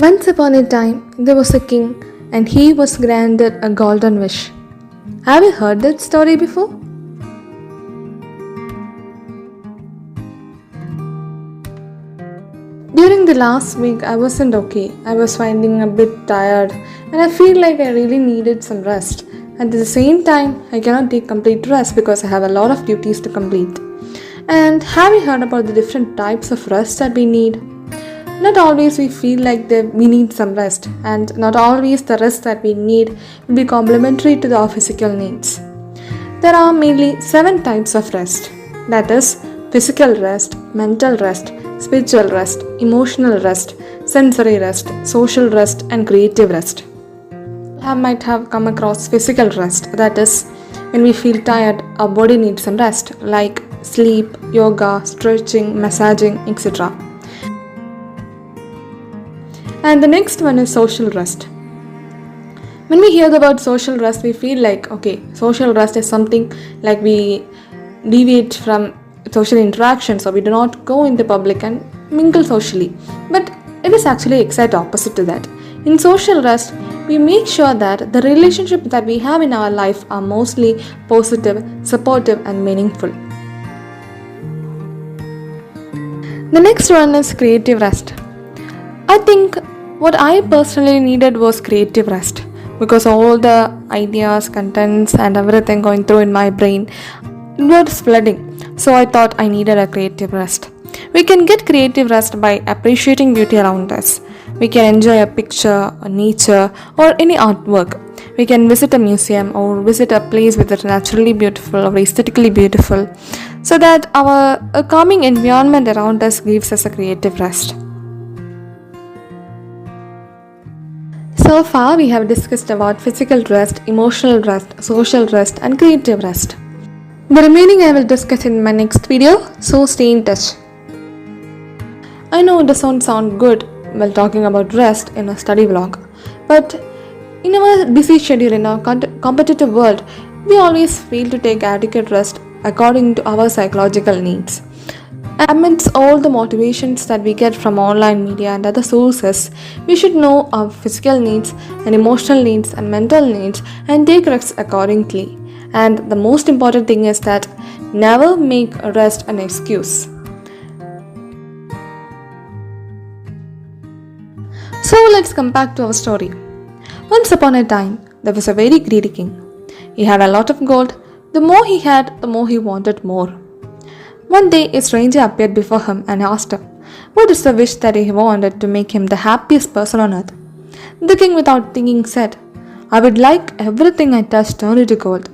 Once upon a time, there was a king, and he was granted a golden wish. Have you heard that story before? During the last week, I wasn't okay. I was finding a bit tired, and I feel like I really needed some rest. At the same time, I cannot take complete rest because I have a lot of duties to complete. And have you heard about the different types of rest that we need? Not always we feel like we need some rest, and not always the rest that we need will be complementary to our physical needs. There are mainly 7 types of rest, that is, physical rest, mental rest, spiritual rest, emotional rest, sensory rest, social rest, and creative rest. You might have come across physical rest, that is, when we feel tired, our body needs some rest, like sleep, yoga, stretching, massaging, etc. And the next one is social rest. When we hear about social rest, we feel like, okay, social rest is something like we deviate from social interactions, or we do not go in the public and mingle socially. But it is actually exact opposite to that. In social rest, we make sure that the relationships that we have in our life are mostly positive, supportive, and meaningful. The next one is creative rest. I think what I personally needed was creative rest, because all the ideas, contents, and everything going through in my brain was flooding. So I thought I needed a creative rest. We can get creative rest by appreciating beauty around us. We can enjoy a picture, a nature, or any artwork. We can visit a museum or visit a place which is naturally beautiful or aesthetically beautiful, so that our calming environment around us gives us a creative rest. So far, we have discussed about physical rest, emotional rest, social rest, and creative rest. The remaining I will discuss in my next video, so stay in touch. I know it doesn't sound good while talking about rest in a study vlog, but in our busy schedule, in our competitive world, we always fail to take adequate rest according to our psychological needs. Amidst all the motivations that we get from online media and other sources, we should know our physical needs and emotional needs and mental needs and take rest accordingly. And the most important thing is that never make rest an excuse. So let's come back to our story. Once upon a time, there was a very greedy king. He had a lot of gold. The more he had, the more he wanted more. One day, a stranger appeared before him and asked him, what is the wish that he wanted to make him the happiest person on earth? The king, without thinking, said, I would like everything I touch turned into gold.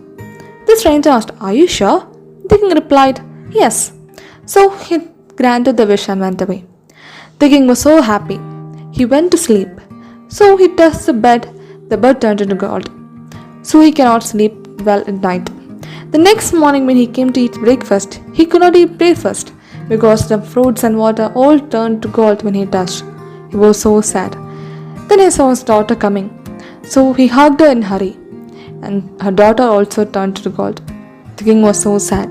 The stranger asked, are you sure? The king replied, yes. So he granted the wish and went away. The king was so happy. He went to sleep. So he touched the bed turned into gold. So he cannot sleep well at night. The next morning when he came to eat breakfast, he could not eat breakfast because the fruits and water all turned to gold when he touched. He was so sad. Then he saw his daughter coming. So he hugged her in a hurry, and her daughter also turned to gold. The king was so sad.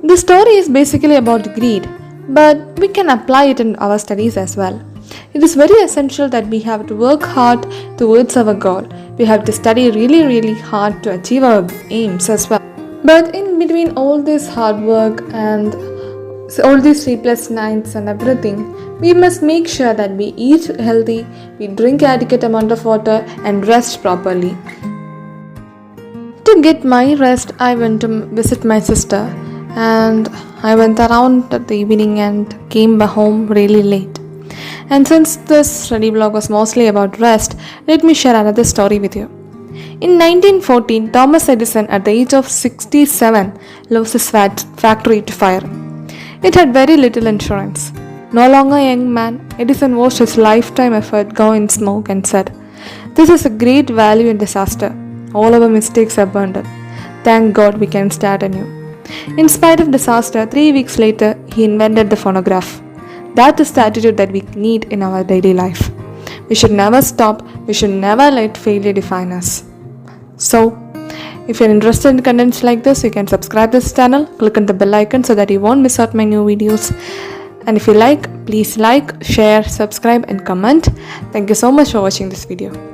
The story is basically about greed, but we can apply it in our studies as well. It is very essential that we have to work hard towards our goal. We have to study really hard to achieve our aims as well. But in between all this hard work and all these sleepless nights and everything, we must make sure that we eat healthy, we drink adequate amount of water and rest properly. To get my rest, I went to visit my sister, and I went around at the evening and came home really late. And since this study vlog was mostly about rest, let me share another story with you. In 1914, Thomas Edison, at the age of 67, lost his factory to fire. It had very little insurance. No longer a young man, Edison watched his lifetime effort go in smoke and said, this is a great value in disaster. All our mistakes are burned up. Thank God we can start anew. In spite of disaster, 3 weeks later, he invented the phonograph. That is the attitude that we need in our daily life. We should never stop. We should never let failure define us. So, if you're interested in contents like this, you can subscribe to this channel, click on the bell icon so that you won't miss out my new videos. And if you like, please like, share, subscribe and comment. Thank you so much for watching this video.